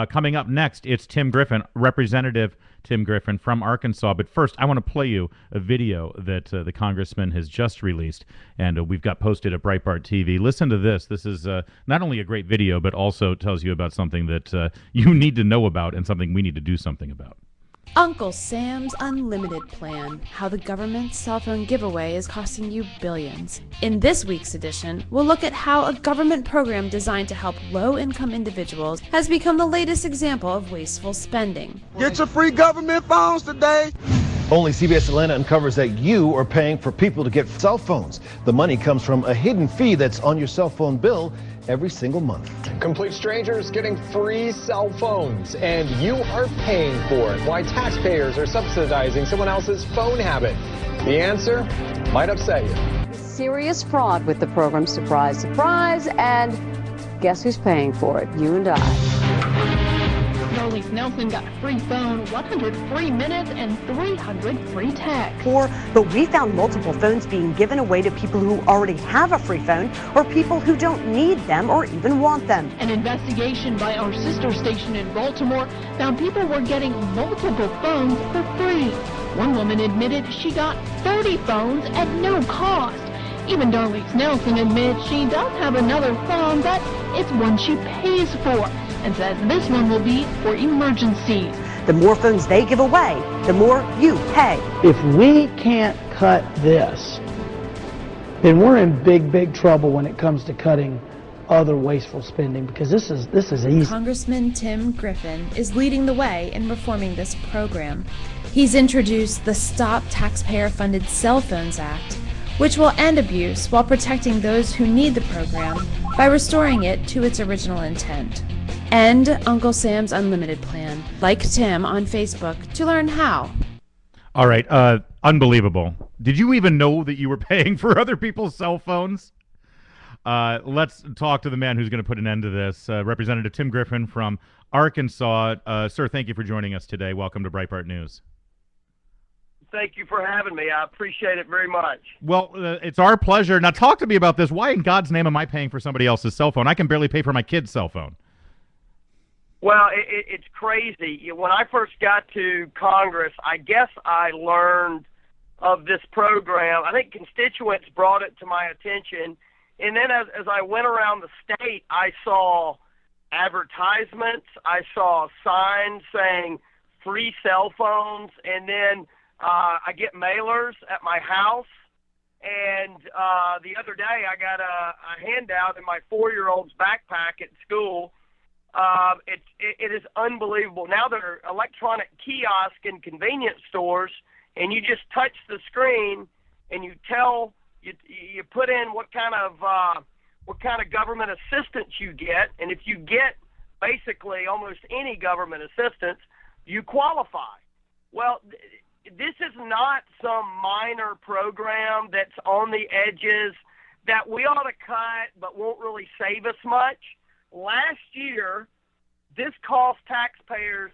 Coming up next, it's Tim Griffin, Representative Tim Griffin from Arkansas. But first, I want to play you a video that the congressman has just released, and we've got posted at Breitbart TV. Listen to this. This is not only a great video, but also tells you about something that you need to know about and something we need to do something about. Uncle Sam's Unlimited Plan, how the government's cell phone giveaway is costing you billions. In this week's edition, we'll look at how a government program designed to help low-income individuals has become the latest example of wasteful spending. Get your free government phones today. Only CBS Atlanta uncovers that you are paying for people to get cell phones. The money comes from a hidden fee that's on your cell phone bill every single month. Complete strangers getting free cell phones, and you are paying for it. Why taxpayers are subsidizing someone else's phone habit? The answer might upset you. Serious fraud with the program, surprise, surprise, and guess who's paying for it? You and I. Darlene Nelson got a free phone, 100 free minutes, and 300 free texts. But we found multiple phones being given away to people who already have a free phone or people who don't need them or even want them. An investigation by our sister station in Baltimore found people were getting multiple phones for free. One woman admitted she got 30 phones at no cost. Even Darlene Nelson admits she does have another phone, but it's one she pays for, and says this one will be for emergencies. The more phones they give away, the more you pay. If we can't cut this, then we're in big trouble when it comes to cutting other wasteful spending, because this is easy. Congressman Tim Griffin is leading the way in reforming this program. He's introduced the Stop Taxpayer-Funded Cell Phones Act, which will end abuse while protecting those who need the program by restoring it to its original intent. End Uncle Sam's Unlimited Plan. Like Tim on Facebook to learn how. All right, unbelievable. Did you even know that you were paying for other people's cell phones? Let's talk to the man who's going to put an end to this. Representative Tim Griffin from Arkansas. Sir, thank you for joining us today. Welcome to Breitbart News. Thank you for having me. I appreciate it very much. Well, it's our pleasure. Now, talk to me about this. Why in God's name am I paying for somebody else's cell phone? I can barely pay for my kid's cell phone. Well, it's crazy. When I first got to Congress, I guess I learned of this program. I think constituents brought it to my attention. And then as I went around the state, I saw advertisements. I saw signs saying free cell phones. And then I get mailers at my house, and the other day I got a handout in my 4-year-old's backpack at school. It is unbelievable. Now there are electronic kiosks in convenience stores, and you just touch the screen and you put in what kind of government assistance you get, and if you get basically almost any government assistance, you qualify. Well, this is not some minor program that's on the edges that we ought to cut but won't really save us much. Last year, this cost taxpayers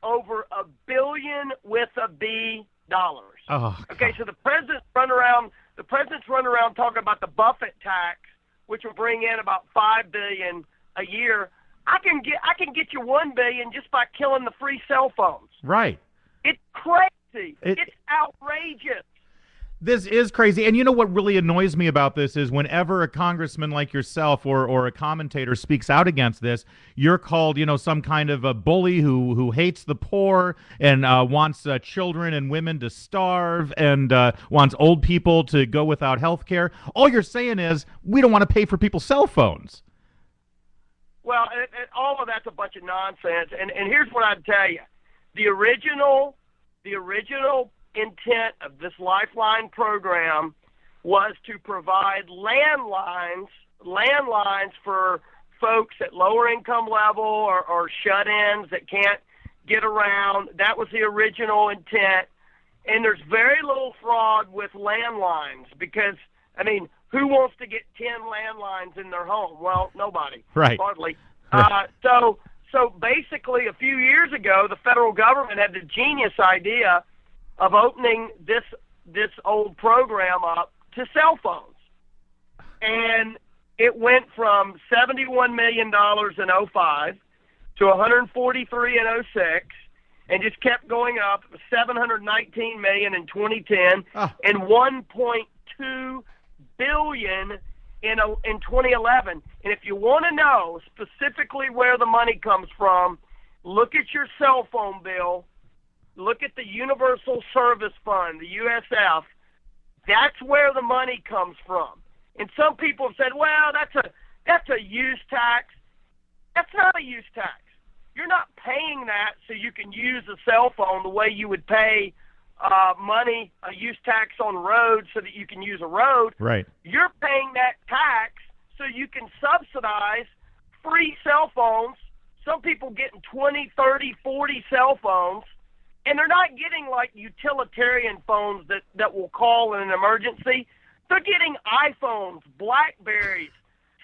over $1 billion with a B dollars. Oh, okay, so the president's running around talking about the Buffett tax, which will bring in about $5 billion a year. I can get you $1 billion just by killing the free cell phones. Right. It's crazy. It's outrageous. This is crazy. And you know what really annoys me about this is whenever a congressman like yourself or a commentator speaks out against this, you're called, some kind of a bully who hates the poor and wants children and women to starve and wants old people to go without health care. All you're saying is we don't want to pay for people's cell phones. Well, all of that's a bunch of nonsense. And here's what I'd tell you. The original intent of this Lifeline program was to provide landlines for folks at lower income level or shut-ins that can't get around. That was the original intent. And there's very little fraud with landlines because, who wants to get 10 landlines in their home? Well, nobody. Right. Hardly. So basically, a few years ago, the federal government had the genius idea of opening this old program up to cell phones. And it went from $71 million in 2005 to 143 in 06, and just kept going up. It was 719 million in 2010, and 1.2 billion in 2011. And if you want to know specifically where the money comes from, look at your cell phone bill. Look at the Universal Service Fund, the USF. That's where the money comes from. And some people have said, well, that's a use tax. That's not a use tax. You're not paying that so you can use a cell phone the way you would pay money, a use tax on roads so that you can use a road. Right. You're paying that tax so you can subsidize free cell phones. Some people getting 20, 30, 40 cell phones, and they're not getting like utilitarian phones that will call in an emergency. They're getting iPhones, Blackberries,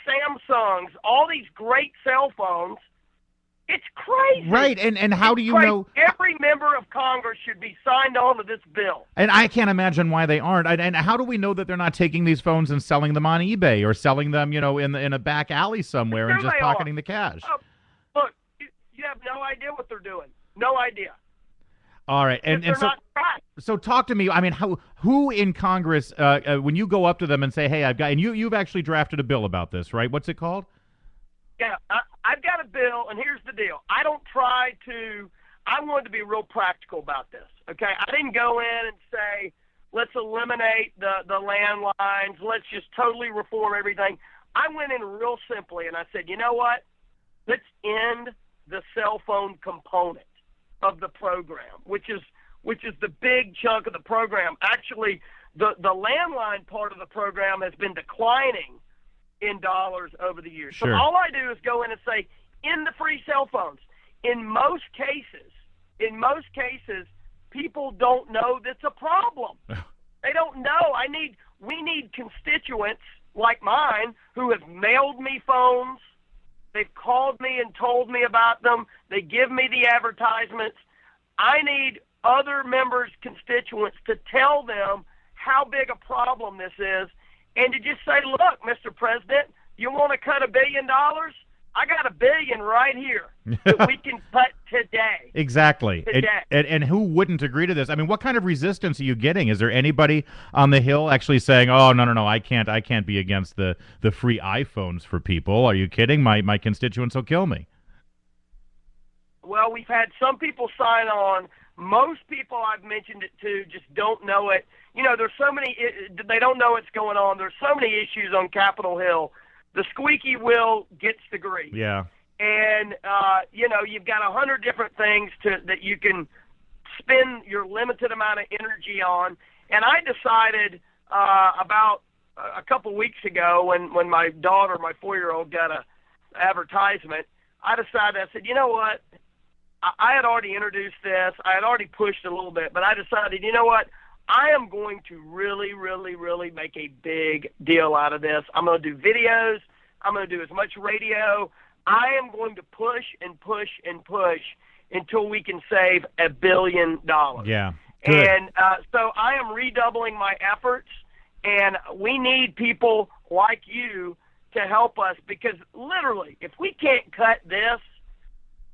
Samsungs, all these great cell phones. It's crazy. Right, and how do you know? Every member of Congress should be signed on to this bill. And I can't imagine why they aren't. And how do we know that they're not taking these phones and selling them on eBay or selling them, in a back alley somewhere and just pocketing the cash? Look, you have no idea what they're doing. No idea. All right, and so talk to me. I mean, who in Congress, when you go up to them and say, "Hey, I've got," and you've actually drafted a bill about this, right? What's it called? Yeah, I've got a bill, and here's the deal. I wanted to be real practical about this, okay? I didn't go in and say, let's eliminate the landlines, let's just totally reform everything. I went in real simply, and I said, you know what? Let's end the cell phone component of the program, which is the big chunk of the program. Actually, the landline part of the program has been declining in dollars over the years. Sure. So all I do is go in and say, in the free cell phones. In most cases, people don't know that's a problem. They don't know. We need constituents like mine who have mailed me phones. They've called me and told me about them. They give me the advertisements. I need other members' constituents to tell them how big a problem this is, and to just say, look, Mr. President, you want to cut $1 billion? I got $1 billion right here that we can cut today. Exactly. Today. And who wouldn't agree to this? I mean, what kind of resistance are you getting? Is there anybody on the Hill actually saying, oh, no, I can't be against the free iPhones for people? Are you kidding? My constituents will kill me. Well, we've had some people sign on. Most people I've mentioned it to just don't know it. There's so many, they don't know what's going on. There's so many issues on Capitol Hill. The squeaky wheel gets the grease. Yeah. And, you've got 100 different things that you can spend your limited amount of energy on. And I decided about a couple weeks ago when my daughter, my 4-year-old, got an advertisement, I said, you know what? I had already introduced this. I had already pushed it a little bit, but I decided, you know what? I am going to really, really, really make a big deal out of this. I'm going to do videos. I'm going to do as much radio. I am going to push and push and push until we can save $1 billion. Yeah. Good. And so I am redoubling my efforts, and we need people like you to help us, because literally, if we can't cut this,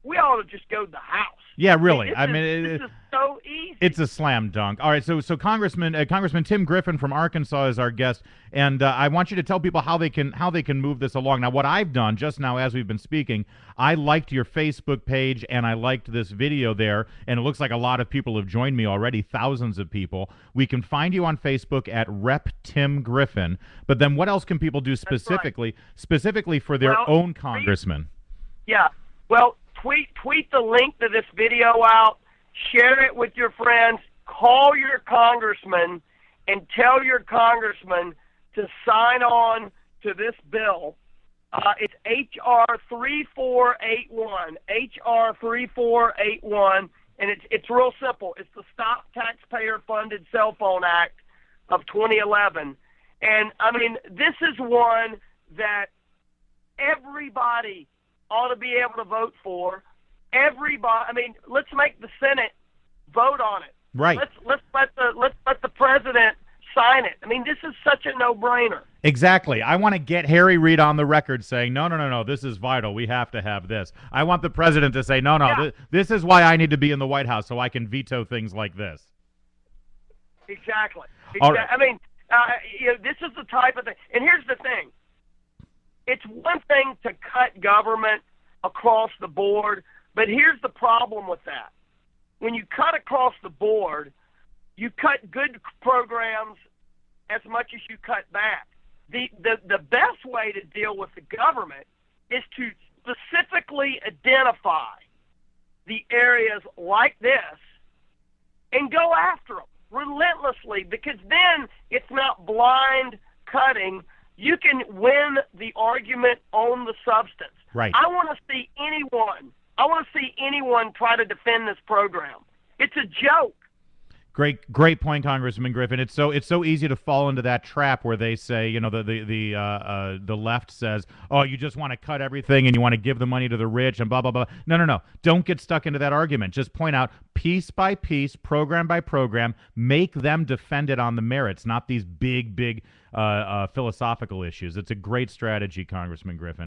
we ought to just go to the house. Yeah, really. This is so easy. It's a slam dunk. All right, so Congressman Tim Griffin from Arkansas is our guest, and I want you to tell people how they can move this along. Now, what I've done just now as we've been speaking, I liked your Facebook page and I liked this video there, and it looks like a lot of people have joined me already, thousands of people. We can find you on Facebook at Rep Tim Griffin, but then what else can people do specifically for their own congressman? Yeah. Well, tweet the link to this video out, share it with your friends, call your congressman, and tell your congressman to sign on to this bill. It's H.R. 3481, H.R. 3481, and it's real simple. It's the Stop Taxpayer-Funded Cell Phone Act of 2011. And, this is one that everybody ought to be able to vote for. Everybody, let's make the Senate vote on it. Right. Let's let the president sign it. I mean, this is such a no-brainer. Exactly. I want to get Harry Reid on the record saying, no, this is vital. We have to have this. I want the president to say, no, this is why I need to be in the White House so I can veto things like this. Exactly. Right. I mean, this is the type of thing. And here's the thing. It's one thing to cut government across the board, but here's the problem with that. When you cut across the board, you cut good programs as much as you cut back. The best way to deal with the government is to specifically identify the areas like this and go after them relentlessly, because then it's not blind cutting. You can win the argument on the substance. Right. I want to see anyone try to defend this program. It's a joke. Great point, Congressman Griffin. It's so easy to fall into that trap where they say, the left says, oh, you just want to cut everything and you want to give the money to the rich and blah blah blah. No. Don't get stuck into that argument. Just point out piece by piece, program by program, make them defend it on the merits, not these big philosophical issues. It's a great strategy, Congressman Griffin.